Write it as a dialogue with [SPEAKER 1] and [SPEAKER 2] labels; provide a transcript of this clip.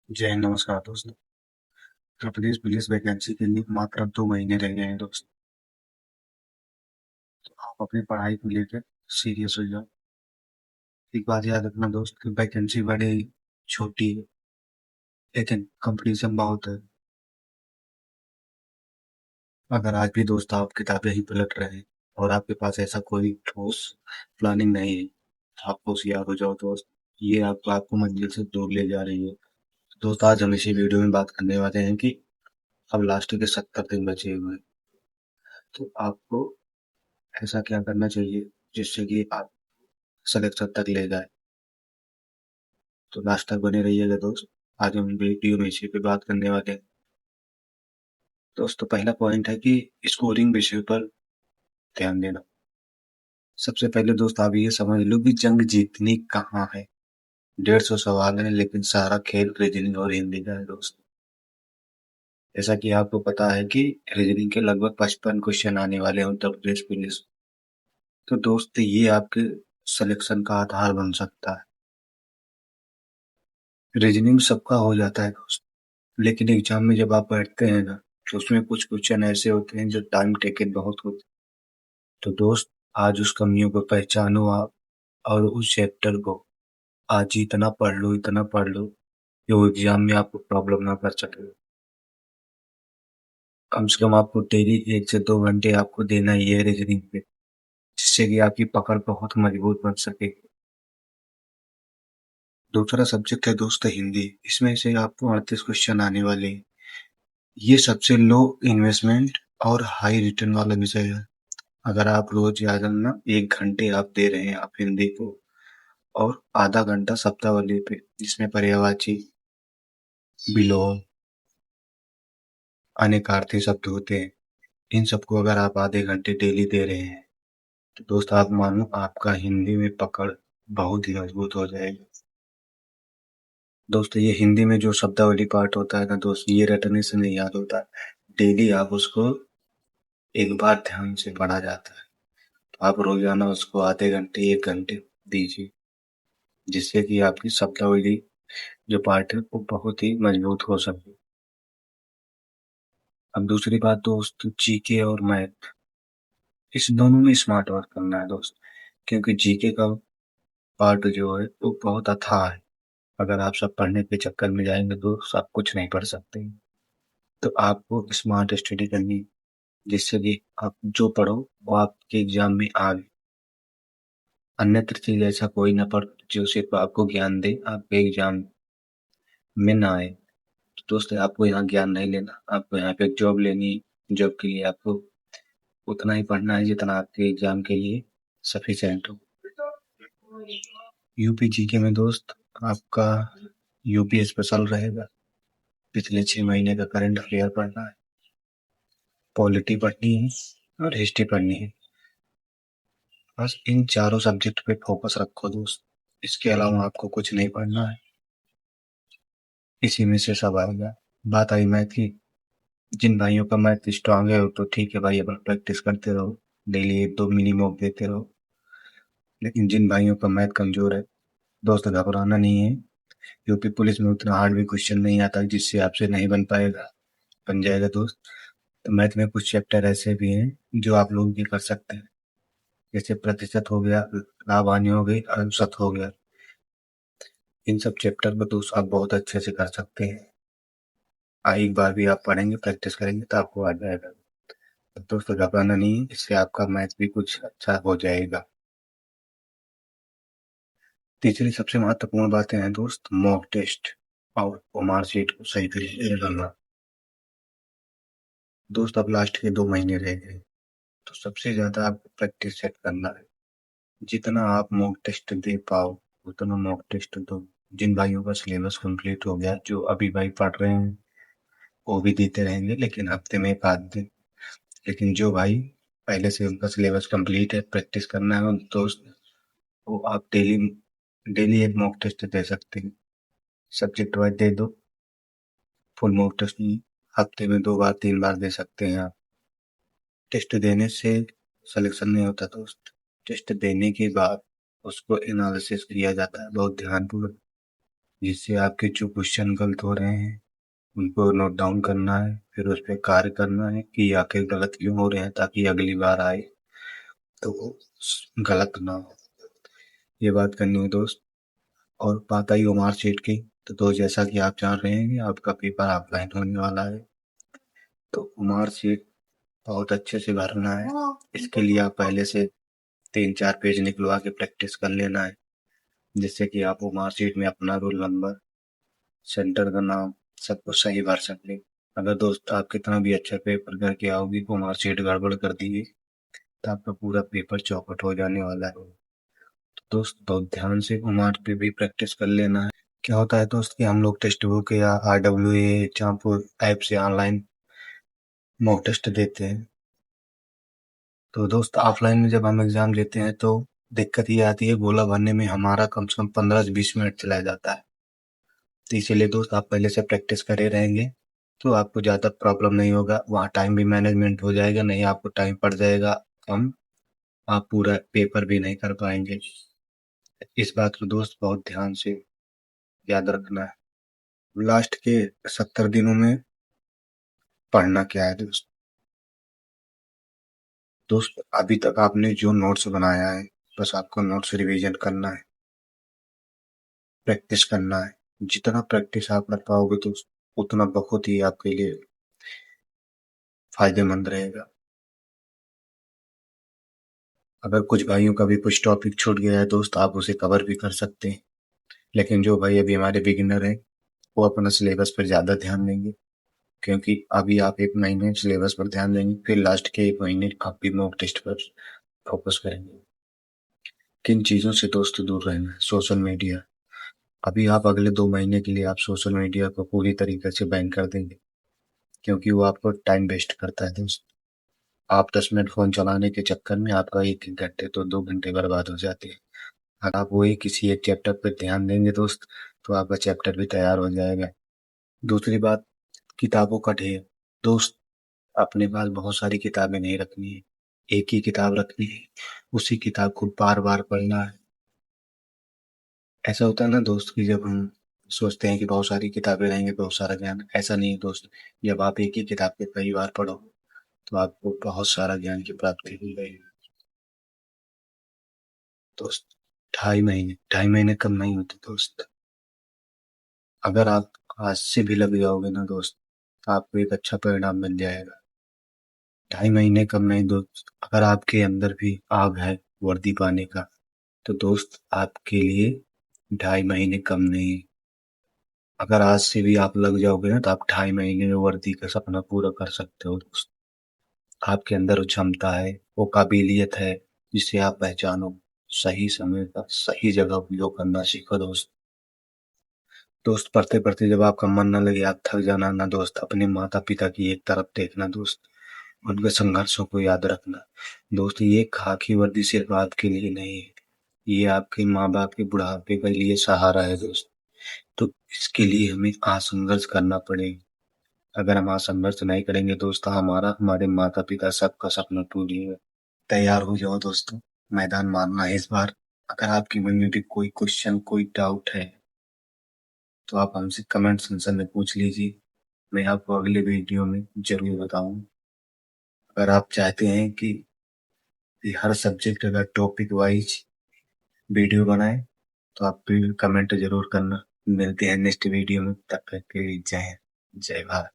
[SPEAKER 1] जय हिंद, नमस्कार दोस्तों। उत्तर प्रदेश पुलिस वैकेंसी के लिए मात्र अब 2 महीने रह गए हैं दोस्त। आप अपनी पढ़ाई को लेकर सीरियस हो जाओ। एक बात याद रखना दोस्त कि वैकेंसी बड़ी छोटी है, लेकिन कंपटीशन बहुत है। अगर आज भी दोस्त आप किताबें ही पलट रहे हैं और आपके पास ऐसा कोई ठोस प्लानिंग नहीं है, तो आप होशियार हो जाओ दोस्त। ये आपको आपको मंजिल से दूर ले जा रही है। दोस्त, आज हम इसी वीडियो में बात करने वाले हैं कि अब लास्ट के 70 दिन बचे हुए हैं। तो आपको ऐसा क्या करना चाहिए जिससे कि आप सिलेक्शन तक ले जाए। तो लास्ट तक बने रहिएगा दोस्त। आज हम वीडियो में इसी पे बात करने वाले हैं। दोस्तों, पहला पॉइंट है कि स्कोरिंग विषय पर ध्यान देना। सबसे पहले दोस्त आप ये समझ लो कि जंग जीतनी कहाँ है। 150 सवाल है, लेकिन सारा खेल रीजनिंग और हिंदी का है दोस्त। जैसा कि आपको पता है कि रीजनिंग के लगभग 55 क्वेश्चन आने वाले हैं उत्तर प्रदेश पुलिस। तो दोस्त, ये आपके सिलेक्शन का आधार बन सकता है। रीजनिंग सबका हो जाता है दोस्त, लेकिन एग्जाम में जब आप बैठते हैं ना, तो उसमें कुछ क्वेश्चन ऐसे होते हैं जो टाइम टेकन बहुत होते हैं। तो दोस्त, आज उस कमियों को पहचानो आप, और उस चैप्टर को आज ही इतना पढ़ लो कि वो एग्जाम में आपको प्रॉब्लम ना कर सके। कम से कम आपको डेली 1 से 2 घंटे आपको देना ही है रीजनिंग पे, जिससे कि आपकी पकड़ बहुत मजबूत बन सके। दूसरा सब्जेक्ट है दोस्त हिंदी। इसमें से आपको 38 क्वेश्चन आने वाले हैं। ये सबसे लो इन्वेस्टमेंट और हाई रिटर्न वाला विषय है। अगर आप रोज या ना 1 घंटे आप दे रहे हैं आप हिंदी को, और आधा घंटा शब्दावली पे, जिसमें पर्यायवाची, विलोम, अनेकार्थी शब्द होते हैं, इन सबको अगर आप आधे घंटे डेली दे रहे हैं, तो दोस्त आप मानो आपका हिंदी में पकड़ बहुत ही मजबूत हो जाएगी। दोस्त, ये हिंदी में जो शब्दावली पार्ट होता है ना दोस्त, ये रटने से नहीं याद होता। डेली आप उसको एक बार ध्यान से पढ़ा जाता है। तो आप रोजाना उसको आधे घंटे 1 घंटे दीजिए, जिससे कि आपकी शब्दावली जो पार्ट है वो बहुत ही मजबूत हो सके। अब दूसरी बात दोस्त, जीके और मैथ, इस दोनों में स्मार्ट वर्क करना है दोस्त। क्योंकि जीके का पार्ट जो है वो बहुत अथाह है। अगर आप सब पढ़ने के चक्कर में जाएंगे तो आप कुछ नहीं पढ़ सकते। तो आपको स्मार्ट स्टडी करनी है, जिससे कि आप जो पढ़ो वो आपके एग्जाम में आए। अन्यत्र चीज ऐसा कोई ना पढ़ जो सिर्फ आपको ज्ञान दे, आपके एग्जाम में ना आए। तो दोस्त, आपको यहाँ ज्ञान नहीं लेना, आपको यहाँ पे जॉब लेनी है। जॉब के लिए आपको उतना ही पढ़ना है जितना आपके एग्जाम के लिए सफिशिएंट हो। यूपी जीके में दोस्त आपका यूपी स्पेशल रहेगा। पिछले 6 महीने का करंट अफेयर पढ़ना है, पॉलिटी पढ़नी है, और हिस्ट्री पढ़नी है। बस इन चारों सब्जेक्ट पे फोकस रखो दोस्त। इसके अलावा आपको कुछ नहीं पढ़ना है। इसी में से सब आएगा। बात आई मैथ की। जिन भाइयों का मैथ स्ट्रांग है वो तो ठीक है भाई, अपना प्रैक्टिस करते रहो, डेली 1-2 मिनी मॉक देते रहो। लेकिन जिन भाइयों का मैथ कमजोर है दोस्त, घबराना नहीं है। यूपी पुलिस में उतना हार्ड भी क्वेश्चन नहीं आता जिससे आपसे नहीं बन पाएगा। बन जाएगा दोस्त। तो मैथ में कुछ चैप्टर ऐसे भी हैं जो आप लोग भी कर सकते हैं। जैसे प्रतिशत हो गया, लाभ हानि हो गई, अनुशत हो गया। इन सब चैप्टर को दोस्त आप बहुत अच्छे से कर सकते हैं। एक बार भी आप पढ़ेंगे, प्रैक्टिस करेंगे तो आपको आ जाएगा। तो दोस्तों, घबराना नहीं है, इससे आपका मैथ भी कुछ अच्छा हो जाएगा। तीसरी सबसे महत्वपूर्ण बातें हैं दोस्त, मॉक टेस्ट और मार्कशीट को सही तरीके से करना। दोस्त, अब लास्ट के 2 महीने रह गए, तो सबसे ज्यादा आपको प्रैक्टिस सेट करना है। जितना आप मॉक टेस्ट दे पाओ उतना मॉक टेस्ट दो। जिन भाइयों का सिलेबस कंप्लीट हो गया, जो अभी भाई पढ़ रहे हैं, वो भी देते रहेंगे, लेकिन हफ्ते में 1 आध दिन। लेकिन जो भाई पहले से उनका सिलेबस कंप्लीट है, प्रैक्टिस करना है दोस्त, वो आप डेली डेली एक मॉक टेस्ट दे सकते हैं। सब्जेक्ट वाइज दे दो। फुल मॉक टेस्ट हफ्ते में 2 बार 3 बार दे सकते हैं आप। टेस्ट देने से सिलेक्शन नहीं होता दोस्त। टेस्ट देने के बाद उसको एनालिसिस किया जाता है बहुत ध्यानपूर्वक। जिससे आपके जो क्वेश्चन गलत हो रहे हैं उनको नोट डाउन करना है, फिर उस पे कार्य करना है कि आखिर गलत क्यों हो रहे हैं, ताकि अगली बार आए तो वो गलत ना हो। ये बात करनी है दोस्त। और बात आई ओ मार्कशीट की, तो दोस्त जैसा कि आप जान रहे हैं कि आपका पेपर ऑफलाइन होने वाला है, तो मार्कशीट बहुत अच्छे से भरना है। इसके लिए आप पहले से 3-4 पेज निकलवा के प्रैक्टिस कर लेना है, जिससे कि आप वो मार्कशीट में अपना रोल नंबर, सेंटर का नाम, सब कुछ सही भर सकें। अगर दोस्त आप कितना भी अच्छा पेपर करके आओगे, वो मार्कशीट गड़बड़ कर दीजिए तो आपका पूरा पेपर चौपट हो जाने वाला है। तो दोस्त बहुत ध्यान से उमार पे भी प्रैक्टिस कर लेना है। क्या होता है दोस्त कि हम लोग टेक्स्ट बुक या RWA एग्जाम्पल ऐप से ऑनलाइन मॉक टेस्ट देते हैं, तो दोस्त ऑफलाइन में जब हम एग्जाम देते हैं तो दिक्कत ये आती है, गोला भरने में हमारा कम से कम 15 से 20 मिनट चला जाता है। तो इसीलिए दोस्त आप पहले से प्रैक्टिस करे रहेंगे तो आपको ज़्यादा प्रॉब्लम नहीं होगा, वहाँ टाइम भी मैनेजमेंट हो जाएगा, नहीं आपको टाइम पड़ जाएगा कम, आप पूरा पेपर भी नहीं कर पाएंगे। इस बात को दोस्त बहुत ध्यान से याद रखना है। लास्ट के 70 दिनों में पढ़ना क्या है दोस्त? दोस्त अभी तक आपने जो नोट्स बनाया है, बस आपको नोट्स रिवीजन करना है, प्रैक्टिस करना है। जितना प्रैक्टिस आप कर पाओगे तो उतना बहुत ही आपके लिए फायदेमंद रहेगा। अगर कुछ भाइयों का भी कुछ टॉपिक छूट गया है दोस्त, आप उसे कवर भी कर सकते हैं, लेकिन जो भाई अभी हमारे बिगिनर हैं वो अपना सिलेबस पर ज़्यादा ध्यान देंगे, क्योंकि अभी आप 1 महीने सिलेबस पर ध्यान देंगे, फिर लास्ट के 1 महीने आप भी मॉक टेस्ट पर फोकस करेंगे। किन चीज़ों से दोस्त दूर रहना है? Social media. अभी आप अगले 2 महीने के लिए आप सोशल मीडिया को पूरी तरीके से बैन कर देंगे, क्योंकि वो आपको टाइम वेस्ट करता है दोस्त। आप 10 मिनट फ़ोन चलाने के चक्कर में आपका 1-1 घंटे तो 2 घंटे बर्बाद हो जाते हैं। अगर आप वही किसी एक चैप्टर पर ध्यान देंगे दोस्त, तो आपका चैप्टर भी तैयार हो जाएगा। दूसरी बात, किताबों का ढेर। दोस्त अपने पास बहुत सारी किताबें नहीं रखनी है, एक ही किताब रखनी है, उसी किताब को बार-बार पढ़ना है। ऐसा होता है ना दोस्त कि जब हम सोचते हैं कि बहुत सारी किताबें रहेंगी, बहुत सारा ज्ञान, ऐसा नहीं है दोस्त। जब आप एक ही किताब को कई बार पढ़ो तो आपको बहुत सारा ज्ञान की प्राप्ति हो जाएगी। दोस्त 2.5 महीने कम नहीं होते दोस्त। अगर आप आज से भी लग जाओगे ना दोस्त, तो आपको एक अच्छा परिणाम मिल जाएगा। 2.5 महीने कम नहीं दोस्त। अगर आपके अंदर भी आग है वर्दी पाने का, तो दोस्त आपके लिए 2.5 महीने कम नहीं है। अगर आज से भी आप लग जाओगे ना, तो आप 2.5 महीने में वर्दी का सपना पूरा कर सकते हो दोस्त। आपके अंदर वो क्षमता है, वो काबिलियत है, जिसे आप पहचानो। सही समय का सही जगह उपयोग करना सीखो दोस्त। दोस्त पढ़ते पढ़ते जब आपका मन न लगे, आप थक जाना ना दोस्त, अपने माता पिता की एक तरफ देखना दोस्त, उनके संघर्षों को याद रखना। दोस्त ये खाकी वर्दी सिर्फ आपके लिए नहीं है, ये आपके माँ बाप के बुढ़ापे के लिए सहारा है दोस्त। तो इसके लिए हमें संघर्ष करना पड़ेगा। अगर हम संघर्ष नहीं करेंगे दोस्त, हमारा हमारे माता पिता सबका सपना टूट जाएगा। तैयार हो जाओ दोस्तों, मैदान मारना है इस बार। अगर आपके मन में भी कोई क्वेश्चन, कोई डाउट है, तो आप हमसे कमेंट सेक्शन में पूछ लीजिए, मैं आपको अगले वीडियो में जरूर बताऊंगा। अगर आप चाहते हैं कि हर सब्जेक्ट अगर टॉपिक वाइज वीडियो बनाए, तो आप भी कमेंट जरूर करना। मिलते हैं नेक्स्ट वीडियो में, तब तक के लिए जय हिंद, जय भारत।